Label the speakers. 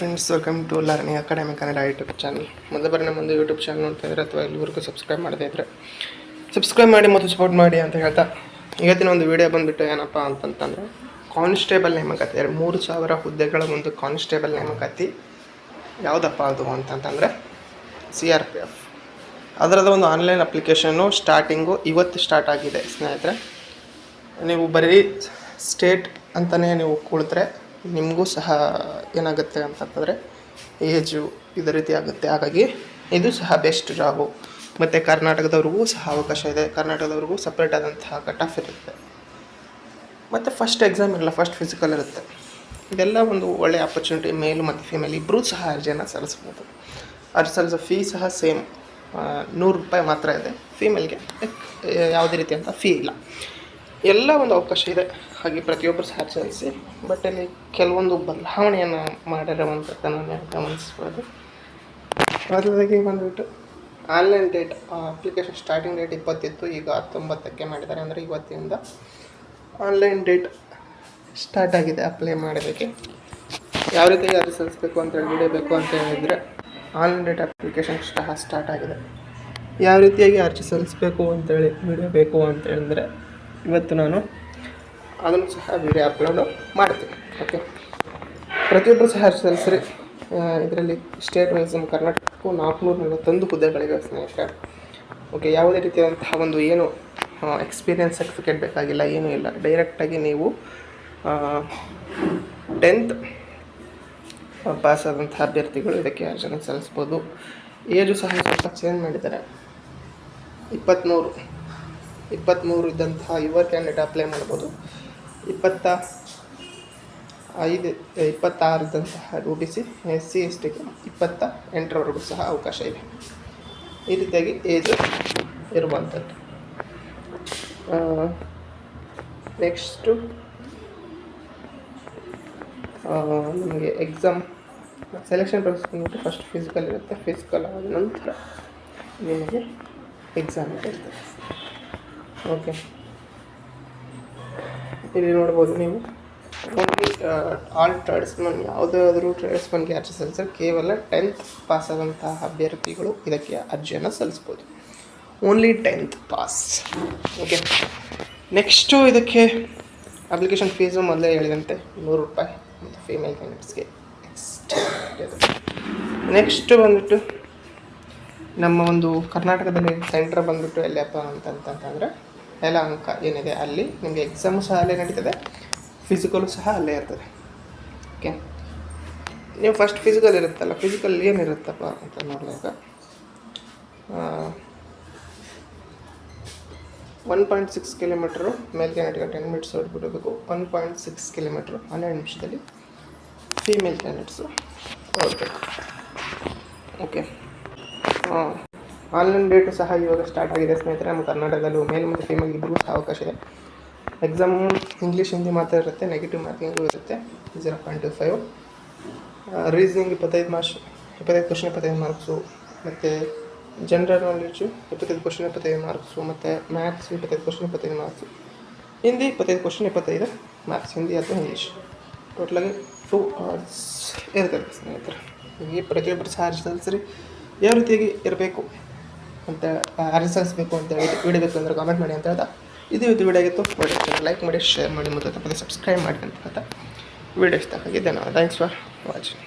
Speaker 1: Friends, welcome to learning academy Kannada YouTube channel. ಬಾರಿ ನಮ್ಮೊಂದು YouTube channel ನೋಡ್ತಾ ಇದ್ರೆ ಅಥವಾ ಎಲ್ಲರಿಗೂ ಸಬ್ಸ್ಕ್ರೈಬ್ ಮಾಡದೇ ಇದ್ದರೆ ಸಬ್ಸ್ಕ್ರೈಬ್ ಮಾಡಿ ಮತ್ತು ಸಪೋರ್ಟ್ ಮಾಡಿ ಅಂತ ಹೇಳ್ತಾ, ಇವತ್ತಿನ ಒಂದು ವಿಡಿಯೋ ಬಂದುಬಿಟ್ಟು ಏನಪ್ಪ ಅಂತಂತಂದರೆ ಕಾನ್ಸ್ಟೇಬಲ್ ನೇಮಕಾತಿ. 3,000 ಹುದ್ದೆಗಳ ಒಂದು ಕಾನ್ಸ್ಟೇಬಲ್ ನೇಮಕಾತಿ ಯಾವುದಪ್ಪ ಅದು ಅಂತಂತಂದರೆ CRPF. ಅದರದ ಒಂದು ಆನ್ಲೈನ್ ಅಪ್ಲಿಕೇಶನ್ನು ಸ್ಟಾರ್ಟಿಂಗು ಇವತ್ತು ಸ್ಟಾರ್ಟ್ ಆಗಿದೆ ಸ್ನೇಹಿತರೆ. ನೀವು ಬರೀ ಸ್ಟೇಟ್ ಅಂತಲೇ ನೀವು ಕುಳಿತರೆ ನಿಮಗೂ ಸಹ ಏನಾಗುತ್ತೆ ಅಂತಂತಂದರೆ ಏಜು ಇದೇ ರೀತಿ ಆಗುತ್ತೆ. ಹಾಗಾಗಿ ಇದು ಸಹ ಬೆಸ್ಟ್ ಜಾಬು. ಮತ್ತು ಕರ್ನಾಟಕದವ್ರಿಗೂ ಸಹ ಅವಕಾಶ ಇದೆ. ಕರ್ನಾಟಕದವ್ರಿಗೂ ಸಪ್ರೇಟ್ ಆದಂತಹ ಕಟ್ ಆಫ್ ಇರುತ್ತೆ. ಮತ್ತು ಫಸ್ಟ್ ಎಕ್ಸಾಮ್ ಇರಲ್ಲ, ಫಸ್ಟ್ ಫಿಸಿಕಲ್ ಇರುತ್ತೆ. ಇದೆಲ್ಲ ಒಂದು ಒಳ್ಳೆಯ ಆಪರ್ಚುನಿಟಿ. ಮೇಲು ಮತ್ತು ಫೀಮೇಲ್ ಇಬ್ಬರೂ ಸಹ ಅರ್ಜಿಯನ್ನು ಸಲ್ಲಿಸ್ಬೋದು. ಅರ್ಜಿ ಸಲ್ಲಿಸೋ ಫೀ ಸಹ ಸೇಮ್ ₹100 ಮಾತ್ರ ಇದೆ. ಫೀಮೇಲ್ಗೆ ಯಾವುದೇ ರೀತಿಯಂಥ ಫೀ ಇಲ್ಲ. ಎಲ್ಲ ಒಂದು ಅವಕಾಶ ಇದೆ. ಹಾಗೆ ಪ್ರತಿಯೊಬ್ಬರು ಸಹ ಸಲ್ಲಿಸಿ. ಬಟ್ ಇಲ್ಲಿ ಕೆಲವೊಂದು ಬದಲಾವಣೆಯನ್ನು ಮಾಡಿರುವಂಥದ್ದನ್ನು ನಾನು ಗಮನಿಸ್ಬೋದು. ಮೊದಲಾಗಿ ಬಂದುಬಿಟ್ಟು online date, application starting date 20 ಇತ್ತು, ಈಗ 19ಕ್ಕೆ ಮಾಡಿದ್ದಾರೆ. ಅಂದರೆ ಇವತ್ತಿಂದ ಆನ್ಲೈನ್ ಡೇಟ್ ಸ್ಟಾರ್ಟ್ ಆಗಿದೆ ಅಪ್ಲೈ ಮಾಡೋದಕ್ಕೆ. ಯಾವ ರೀತಿಯಾಗಿ ಅರ್ಜಿ ಸಲ್ಲಿಸಬೇಕು ಅಂತೇಳಿ ವಿಡಿಯೋ ಬೇಕು ಅಂತ ಹೇಳಿದರೆ ಆನ್ಲೈನ್ ಡೇಟ್ ಅಪ್ಲಿಕೇಶನ್ ಸ್ಟಾರ್ಟ್ ಆಗಿದೆ. ಯಾವ ರೀತಿಯಾಗಿ ಅರ್ಜಿ ಸಲ್ಲಿಸಬೇಕು ಅಂತೇಳಿ ವಿಡಿಯೋ ಬೇಕು ಅಂತ ಹೇಳಿದ್ರೆ ಇವತ್ತು ನಾನು ಅದನ್ನು ಸಹ ವಿಡಿಯೋ ಅಪ್ಲೋಡ್ ಮಾಡ್ತೀನಿ. ಓಕೆ, ಪ್ರತಿಯೊಬ್ಬರು ಸಹ ಅರ್ಜಿ ಸಲ್ಲಿಸ್ರಿ. ಇದರಲ್ಲಿ ಸ್ಟೇಟ್ ವೈಸ್ ನಮ್ಮ ಕರ್ನಾಟಕಕ್ಕೂ 441 ಹುದ್ದೆಗಳಿವೆ ಸ್ನೇಹಿತರೆ. ಓಕೆ, ಯಾವುದೇ ರೀತಿಯಾದಂತಹ ಒಂದು ಏನು ಎಕ್ಸ್ಪೀರಿಯನ್ಸ್ ಸರ್ಟಿಫಿಕೇಟ್ ಬೇಕಾಗಿಲ್ಲ, ಏನೂ ಇಲ್ಲ. ಡೈರೆಕ್ಟಾಗಿ ನೀವು 10th ಪಾಸ್ ಆದಂತಹ ಅಭ್ಯರ್ಥಿಗಳು ಇದಕ್ಕೆ ಅರ್ಜಿಯನ್ನು ಸಲ್ಲಿಸ್ಬೋದು. ಏಜು ಸಹ ಸ್ವಲ್ಪ ಚೇಂಜ್ ಮಾಡಿದ್ದಾರೆ. 23 ಇದ್ದಂತಹ ಯುವ ಕ್ಯಾಂಡಿಡೇಟ್ ಅಪ್ಲೈ ಮಾಡ್ಬೋದು. 26 ಇದ್ದಂತಹ OBC, SC STಗೆ 28ರವರೆಗೂ ಸಹ ಅವಕಾಶ ಇದೆ. ಈ ರೀತಿಯಾಗಿ ಏಜು ಇರುವಂಥದ್ದು. ನೆಕ್ಸ್ಟು ನಿಮಗೆ ಎಕ್ಸಾಮ್ ಸೆಲೆಕ್ಷನ್ ಪ್ರೊಸೆಸ್ ಬಂದ್ಬಿಟ್ಟು ಫಸ್ಟ್ ಫಿಸಿಕಲ್ ಇರುತ್ತೆ. ಫಿಸಿಕಲ್ ಆದ ನಂತರ ನಿಮಗೆ ಎಕ್ಸಾಮ್ ಇರ್ತದೆ. ಓಕೆ, ಇಲ್ಲಿ ನೋಡ್ಬೋದು ನೀವು ಓನ್ಲಿ ಆಲ್ ಟ್ರೇಡ್ಸ್ಮನ್, ಯಾವುದಾದ್ರೂ ಟ್ರೇಡ್ಸ್ಮನ್ಗೆ ಅರ್ಜಿ ಸಲ್ಲಿಸಲು ಕೇವಲ 10th ಪಾಸ್ ಆದಂತಹ ಅಭ್ಯರ್ಥಿಗಳು ಇದಕ್ಕೆ ಅರ್ಜಿಯನ್ನು ಸಲ್ಲಿಸ್ಬೋದು. Only 10th pass. Okay, next ಇದಕ್ಕೆ ಅಪ್ಲಿಕೇಶನ್ ಫೀಸು ಮೊದಲೇ ಹೇಳಿದಂತೆ ₹100 ಮತ್ತು ಫೀಮೇಲ್ ಕ್ಯಾಂಡಿಡೇಟ್ಸ್ಗೆ ಎಕ್ಸ್ಟ್ರಾ. ನೆಕ್ಸ್ಟು ಬಂದುಬಿಟ್ಟು ನಮ್ಮ ಒಂದು ಕರ್ನಾಟಕದಲ್ಲಿ ಸೆಂಟ್ರ್ ಬಂದುಬಿಟ್ಟು ಎಲ್ಲಪ್ಪ ಅಂತಂತಂದರೆ ಯಲಹಂಕ ಏನಿದೆ ಅಲ್ಲಿ ನಿಮಗೆ ಎಕ್ಸಾಮು ಸಹ ಅಲ್ಲೇ ನಡೀತದೆ, ಫಿಸಿಕಲು ಸಹ ಅಲ್ಲೇ ಇರ್ತದೆ. ಓಕೆ, ನೀವು ಫಸ್ಟ್ ಫಿಸಿಕಲ್ ಇರುತ್ತಲ್ಲ, ಫಿಸಿಕಲ್ ಏನಿರುತ್ತಪ್ಪ ಅಂತ ನೋಡಿದಾಗ 1.6 ಕಿಲೋಮೀಟ್ರು ಮೇಲ್ ಕ್ಯಾಂಡಿಡೇಟ್ಗೆ 10 ಮಿನಿಟ್ಸ್ ಹೊರಡ್ಬಿಡಬೇಕು. 1.6 ಕಿಲೋಮೀಟ್ರು 12 ನಿಮಿಷದಲ್ಲಿ ಫೀಮೇಲ್ ಕ್ಯಾಂಡಿಡೇಟ್ಸು ಹೊರಡ್ಬೇಕು. ಓಕೆ, ಆನ್ಲೈನ್ ಡೇಟು ಸಹ ಇವಾಗ ಸ್ಟಾರ್ಟ್ ಆಗಿದೆ ಸ್ನೇಹಿತರೆ. ನಮ್ಮ ಕರ್ನಾಟಕದಲ್ಲೂ ಮೇಲ್ ಮತ್ತು ಫೀಮೇಲ್ ಇಬ್ಬರಿಗೂ ಸಹ ಅವಕಾಶ ಇದೆ. ಎಕ್ಸಾಮು ಇಂಗ್ಲೀಷ್ ಹಿಂದಿ ಮಾತ್ರ ಇರುತ್ತೆ. ನೆಗೆಟಿವ್ ಮಾರ್ಕಿಂಗು ಇರುತ್ತೆ 0.25. Reasoning 25 question 25 marks. ಮತ್ತು ಜನರಲ್ ನಾಲೆಡ್ಜು 25 ಕ್ವಶನ್ 25 ಮಾರ್ಕ್ಸು. ಮತ್ತು maths 25 question 25 marks. Hindi 25 question 25 marks, Hindi ಅಥವಾ ಇಂಗ್ಲೀಷ್. ಟೋಟಲಾಗಿ 2 hours ಇರ್ತದೆ ಸ್ನೇಹಿತರೆ. ಹೀಗೆ ಪ್ರತಿಯೊಬ್ಬರು ಸಹ ಅರ್ಜಿ ಸಲ್ಲಿಸ್ರಿ. ಯಾವ ರೀತಿಯಾಗಿ ಇರಬೇಕು ಅಂತ ಅರ್ಜಿ ಸಲ್ಲಿಸಬೇಕು ಅಂತ ಹೇಳಿ ವಿಡಿಯೋ ಬೇಕು ಅಂದರೆ ಕಾಮೆಂಟ್ ಮಾಡಿ ಅಂತ ಹೇಳ್ತಾ, ಇದು ವಿಡಿಯೋ ಆಗಿತ್ತು. ಲೈಕ್ ಮಾಡಿ, ಶೇರ್ ಮಾಡಿ ಮತ್ತು ತಪ್ಪದೆ ಸಬ್ಸ್ಕ್ರೈಬ್ ಮಾಡಿ ಅಂತ ಹೇಳ್ತಾ ವಿಡಿಯೋ ಇಷ್ಟ ಆಗಿದೆ. ಧನ್ಯವಾದ. Thanks for watching.